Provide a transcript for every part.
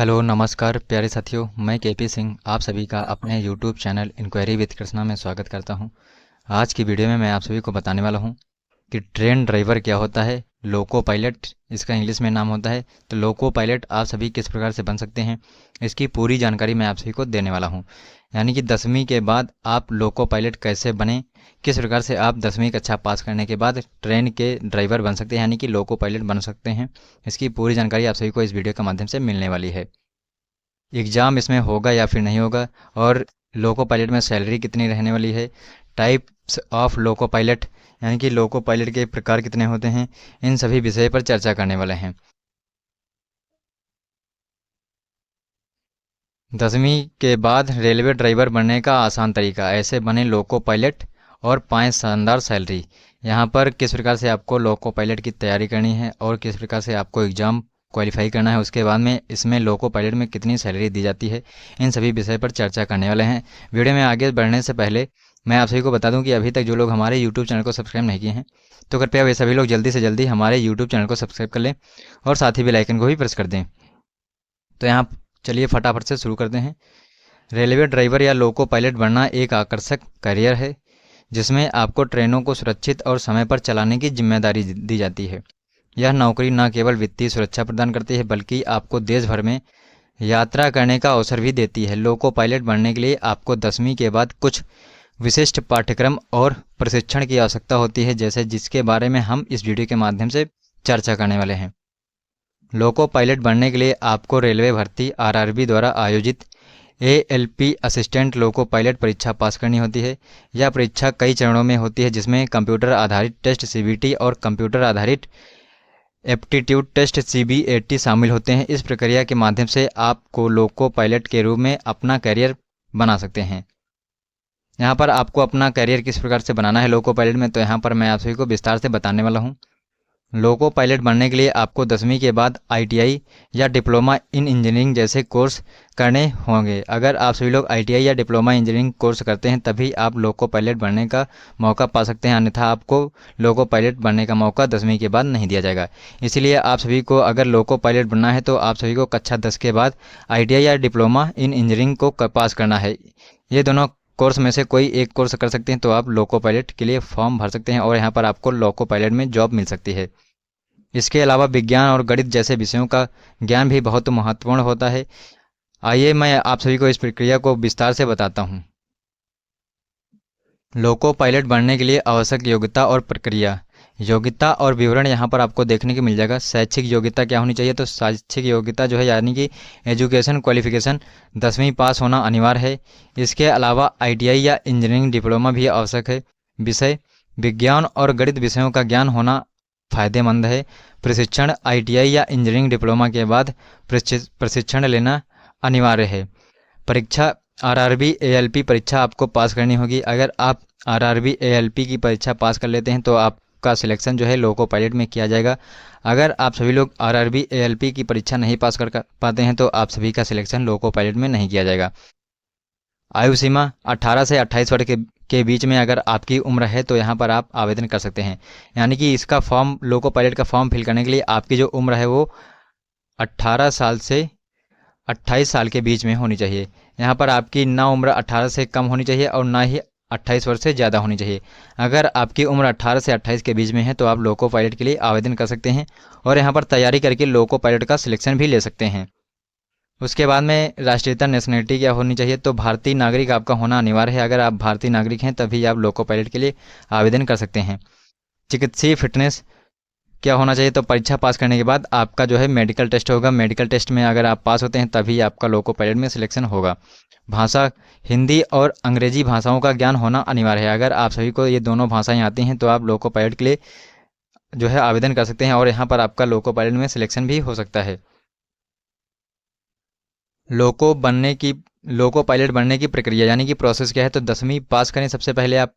Hello नमस्कार प्यारे साथियों, मैं केपी सिंह आप सभी का अपने YouTube channel inquiry with Krishna में स्वागत करता हूं। आज की वीडियो में मैं आप सभी को बताने वाला हूं कि ट्रेन ड्राइवर क्या होता है, लोको पायलट इसका इंग्लिश में नाम होता है। तो लोको पायलट आप सभी किस प्रकार से बन सकते हैं, इसकी पूरी जानकारी मैं आप सभी को देने वाला हूं। यानी कि 10वीं के बाद आप लोको पायलट कैसे बने, किस प्रकार से आप 10वीं कक्षा पास करने के बाद ट्रेन के ड्राइवर बन सकते हैं, यानी कि लोको पायलट बन सकते हैं। इसकी पूरी जानकारी आप सभी को इस वीडियो के माध्यम से मिलने वाली है। एग्ज़ाम इसमें होगा या फिर नहीं होगा, और लोको पायलट में सैलरी कितनी रहने वाली है, टाइप्स ऑफ लोको पायलट यानी कि लोको पायलट के प्रकार कितने होते हैं, इन सभी विषय पर चर्चा करने वाले हैं। 10वीं के बाद रेलवे ड्राइवर बनने का आसान तरीका, ऐसे बने लोको पायलट और पाएँ शानदार सैलरी। यहाँ पर किस प्रकार से आपको लोको पायलट की तैयारी करनी है और किस प्रकार से आपको एग्ज़ाम क्वालिफाई करना है, उसके बाद में इसमें लोको पायलट में कितनी सैलरी दी जाती है, इन सभी विषय पर चर्चा करने वाले हैं। वीडियो में आगे बढ़ने से पहले मैं आप सभी को बता दूं कि अभी तक जो लोग हमारे यूट्यूब चैनल को सब्सक्राइब नहीं किए हैं तो कृपया वे सभी लोग जल्दी से जल्दी हमारे यूट्यूब चैनल को सब्सक्राइब कर लें और साथ ही बेल आइकन को भी प्रेस कर दें। तो यहाँ चलिए फटाफट से शुरू करते हैं। रेलवे ड्राइवर या लोको पायलट बनना एक आकर्षक करियर है जिसमें आपको ट्रेनों को सुरक्षित और समय पर चलाने की जिम्मेदारी दी जाती है। यह नौकरी न केवल वित्तीय सुरक्षा प्रदान करती है बल्कि आपको देश भर में यात्रा करने का अवसर भी देती है। लोको पायलट बनने के लिए आपको 10वीं के बाद कुछ विशिष्ट पाठ्यक्रम और प्रशिक्षण की आवश्यकता होती है, जैसे जिसके बारे में हम इस वीडियो के माध्यम से चर्चा करने वाले हैं। लोको पायलट बनने के लिए आपको रेलवे भर्ती आरआरबी द्वारा आयोजित एएलपी असिस्टेंट लोको पायलट परीक्षा पास करनी होती है। यह परीक्षा कई चरणों में होती है जिसमें कंप्यूटर आधारित टेस्ट सीबीटी और कंप्यूटर आधारित एप्टीट्यूड टेस्ट सीबीएटी शामिल होते हैं। इस प्रक्रिया के माध्यम से आपको लोको पायलट के रूप में अपना करियर बना सकते हैं। यहाँ पर आपको अपना करियर किस प्रकार से बनाना है लोको पायलट में, तो यहाँ पर मैं आप सभी को विस्तार से बताने वाला हूँ। लोको पायलट बनने के लिए आपको 10वीं के बाद आईटीआई या डिप्लोमा इन इंजीनियरिंग जैसे कोर्स करने होंगे। अगर आप सभी लोग आईटीआई या डिप्लोमा इंजीनियरिंग कोर्स करते हैं तभी आप लोको पायलट बनने का मौका पा सकते हैं, अन्यथा आपको लोको पायलट बनने का मौका 10वीं के बाद नहीं दिया जाएगा। इसीलिए आप सभी को अगर लोको पायलट बनना है तो आप सभी को कक्षा 10 के बाद आईटीआई या डिप्लोमा इन इंजीनियरिंग को पास करना है। ये दोनों कोर्स में से कोई एक कोर्स कर सकते हैं तो आप लोको पायलट के लिए फॉर्म भर सकते हैं और यहाँ पर आपको लोको पायलट में जॉब मिल सकती है। इसके अलावा विज्ञान और गणित जैसे विषयों का ज्ञान भी बहुत महत्वपूर्ण होता है। आइए मैं आप सभी को इस प्रक्रिया को विस्तार से बताता हूँ। लोको पायलट बनने के लिए आवश्यक योग्यता और प्रक्रिया, योग्यता और विवरण यहाँ पर आपको देखने को मिल जाएगा। शैक्षिक योग्यता क्या होनी चाहिए, तो शैक्षिक योग्यता जो है यानी कि एजुकेशन क्वालिफिकेशन 10वीं पास होना अनिवार्य है। इसके अलावा आईटीआई या इंजीनियरिंग डिप्लोमा भी आवश्यक है। विषय विज्ञान और गणित विषयों का ज्ञान होना फायदेमंद है। प्रशिक्षण आईटीआई या इंजीनियरिंग डिप्लोमा के बाद प्रशिक्षण लेना अनिवार्य है। परीक्षा आरआरबी एएलपी परीक्षा आपको पास करनी होगी। अगर आप आरआरबी एएलपी की परीक्षा पास कर लेते हैं तो आपका सिलेक्शन जो है लोको पायलट में किया जाएगा। अगर आप सभी लोग आरआरबी एएलपी की परीक्षा नहीं पास कर पाते हैं तो आप सभी का सिलेक्शन लोको पायलट में नहीं किया जाएगा। आयु सीमा 18 से 28 वर्ष के बीच में अगर आपकी उम्र है तो यहाँ पर आप आवेदन कर सकते हैं। यानी कि इसका फॉर्म लोको पायलट का फॉर्म फिल करने के लिए आपकी जो उम्र है वो 18 साल से 28 साल के बीच में होनी चाहिए। यहाँ पर आपकी ना उम्र 18 से कम होनी चाहिए और ना ही 28 वर्ष से ज़्यादा होनी चाहिए। अगर आपकी उम्र 18 से 28 के बीच में है तो आप लोको पायलट के लिए आवेदन कर सकते हैं और यहाँ पर तैयारी करके लोको पायलट का सिलेक्शन भी ले सकते हैं। उसके बाद में राष्ट्रीयता नेशनलिटी क्या होनी चाहिए, तो भारतीय नागरिक आपका होना अनिवार्य है। अगर आप भारतीय नागरिक हैं तभी आप लोको पायलट के लिए आवेदन कर सकते हैं। चिकित्सीय फिटनेस क्या होना चाहिए, तो परीक्षा पास करने के बाद आपका जो है मेडिकल टेस्ट होगा। मेडिकल टेस्ट में अगर आप पास होते हैं तभी आपका लोको पायलट में सिलेक्शन होगा। भाषा हिंदी और अंग्रेजी भाषाओं का ज्ञान होना अनिवार्य है। अगर आप सभी को ये दोनों भाषाएं आती हैं तो आप लोको पायलट के लिए जो है आवेदन कर सकते हैं और यहाँ पर आपका लोको पायलट में सिलेक्शन भी हो सकता है। लोको पायलट बनने की प्रक्रिया यानी कि प्रोसेस क्या है, तो 10वीं पास करें सबसे पहले आप।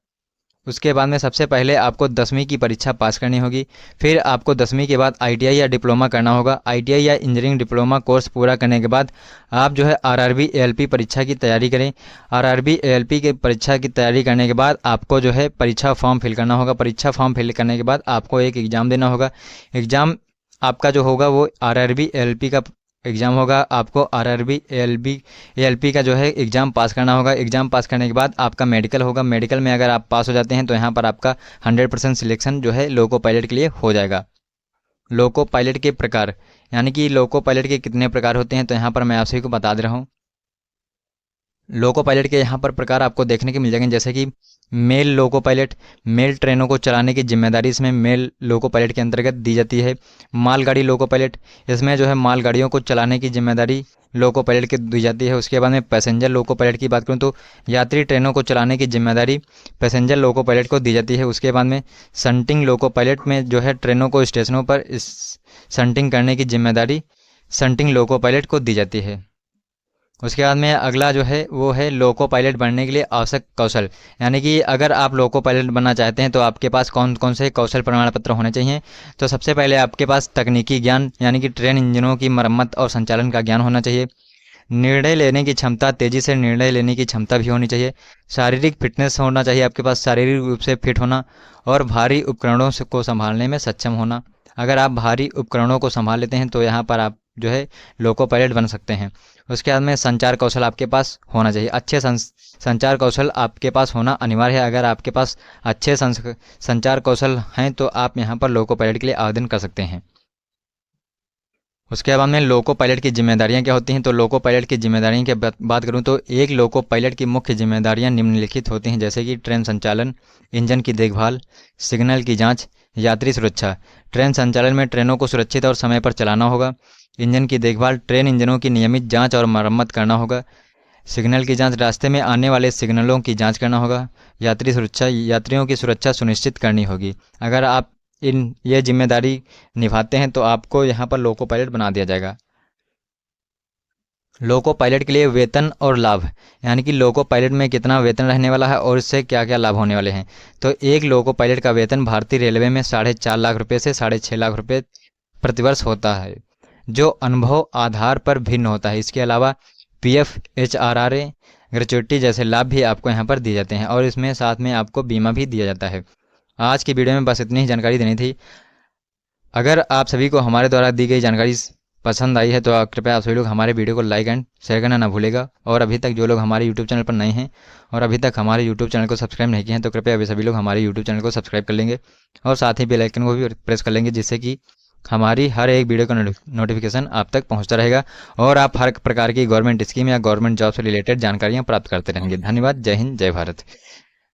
उसके बाद में सबसे पहले आपको 10वीं की परीक्षा पास करनी होगी। फिर आपको 10वीं के बाद आईटीआई या डिप्लोमा करना होगा। आईटीआई या इंजीनियरिंग डिप्लोमा कोर्स पूरा करने के बाद आप जो है आरआरबी एएलपी परीक्षा की तैयारी करें। आरआरबी एएलपी के परीक्षा की तैयारी करने के बाद आपको जो है परीक्षा फॉर्म फिल करना होगा। परीक्षा फॉर्म फिल करने के बाद आपको एक एग्ज़ाम देना होगा। एग्ज़ाम आपका जो होगा वो आरआरबी एएलपी का एग्ज़ाम होगा, आपको आरआरबी एएलपी का जो है एग्ज़ाम पास करना होगा। एग्ज़ाम पास करने के बाद आपका मेडिकल होगा। मेडिकल में अगर आप पास हो जाते हैं तो यहाँ पर आपका 100% सिलेक्शन जो है लोको पायलट के लिए हो जाएगा। लोको पायलट के प्रकार, यानी कि लोको पायलट के कितने प्रकार होते हैं, तो यहाँ पर मैं आप सभी को बता दे रहा हूँ। लोको पायलट के यहाँ पर प्रकार आपको देखने के मिल जाएंगे, जैसे कि मेल लोको पायलट, मेल ट्रेनों को चलाने की जिम्मेदारी इसमें मेल लोको पायलट के अंतर्गत दी जाती है। मालगाड़ी लोको पायलट, इसमें जो है मालगाड़ियों को चलाने की जिम्मेदारी लोको पायलट की दी जाती है। उसके बाद में पैसेंजर लोको पायलट की बात करूँ तो यात्री ट्रेनों को चलाने की जिम्मेदारी पैसेंजर लोको पायलट को दी जाती है। उसके बाद में शंटिंग लोको पायलट में जो है ट्रेनों को स्टेशनों पर शंटिंग करने की जिम्मेदारी शंटिंग लोको पायलट को दी जाती है। उसके बाद में अगला जो है वो है लोको पायलट बनने के लिए आवश्यक कौशल, यानी कि अगर आप लोको पायलट बनना चाहते हैं तो आपके पास कौन कौन से कौशल प्रमाण पत्र होने चाहिए। तो सबसे पहले आपके पास तकनीकी ज्ञान, यानी कि ट्रेन इंजनों की मरम्मत और संचालन का ज्ञान होना चाहिए। निर्णय लेने की क्षमता, तेजी से निर्णय लेने की क्षमता भी होनी चाहिए। शारीरिक फिटनेस होना चाहिए आपके पास, शारीरिक रूप से फिट होना, और भारी उपकरणों को संभालने में सक्षम होना। अगर आप भारी उपकरणों को संभाल लेते हैं तो यहाँ पर आप जो है लोको पायलट बन सकते हैं। उसके बाद में संचार कौशल आपके पास होना चाहिए। अच्छे संचार कौशल आपके पास होना अनिवार्य है। अगर आपके पास अच्छे संचार कौशल हैं तो आप यहाँ पर लोको पायलट के लिए आवेदन कर सकते हैं। उसके बाद में लोको पायलट की जिम्मेदारियां क्या होती हैं, तो लोको पायलट की जिम्मेदारियों की बात करूं तो एक लोको पायलट की मुख्य जिम्मेदारियां निम्नलिखित होती हैं, जैसे कि ट्रेन संचालन, इंजन की देखभाल, सिग्नल की जांच, यात्री सुरक्षा। ट्रेन संचालन में ट्रेनों को सुरक्षित और समय पर चलाना होगा। इंजन की देखभाल, ट्रेन इंजनों की नियमित जांच और मरम्मत करना होगा। सिग्नल की जांच, रास्ते में आने वाले सिग्नलों की जांच करना होगा। यात्री सुरक्षा, यात्रियों की सुरक्षा सुनिश्चित करनी होगी। अगर आप ये जिम्मेदारी निभाते हैं तो आपको यहाँ पर लोको पायलट बना दिया जाएगा। लोको पायलट के लिए वेतन और लाभ, यानी कि लोको पायलट में कितना वेतन रहने वाला है और इससे क्या क्या लाभ होने वाले हैं। तो एक लोको पायलट का वेतन भारतीय रेलवे में 4.5 लाख रुपये से 6.5 लाख रुपये प्रतिवर्ष होता है, जो अनुभव आधार पर भिन्न होता है। इसके अलावा पीएफ, एचआरआरए, ग्रेच्युटी जैसे लाभ भी आपको यहाँ पर दिए जाते हैं, और इसमें साथ में आपको बीमा भी दिया जाता है। आज की वीडियो में बस इतनी ही जानकारी देनी थी। अगर आप सभी को हमारे द्वारा दी गई जानकारी पसंद आई है तो आप कृपया आप सभी लोग हमारे वीडियो को लाइक एंड शेयर करना ना भूलेगा। और अभी तक जो लोग हमारे यूट्यूब चैनल पर नए हैं और अभी तक हमारे यूट्यूब चैनल को सब्सक्राइब नहीं किए हैं तो कृपया अभी सभी लोग हमारे यूट्यूब चैनल को सब्सक्राइब कर लेंगे और साथ ही बेल आइकन को भी प्रेस कर लेंगे, जिससे कि हमारी हर एक वीडियो का नोटिफिकेशन आप तक पहुंचता रहेगा और आप हर प्रकार की गवर्नमेंट स्कीम या गवर्नमेंट जॉब से रिलेटेड जानकारियां प्राप्त करते रहेंगे। धन्यवाद। जय हिंद, जय भारत।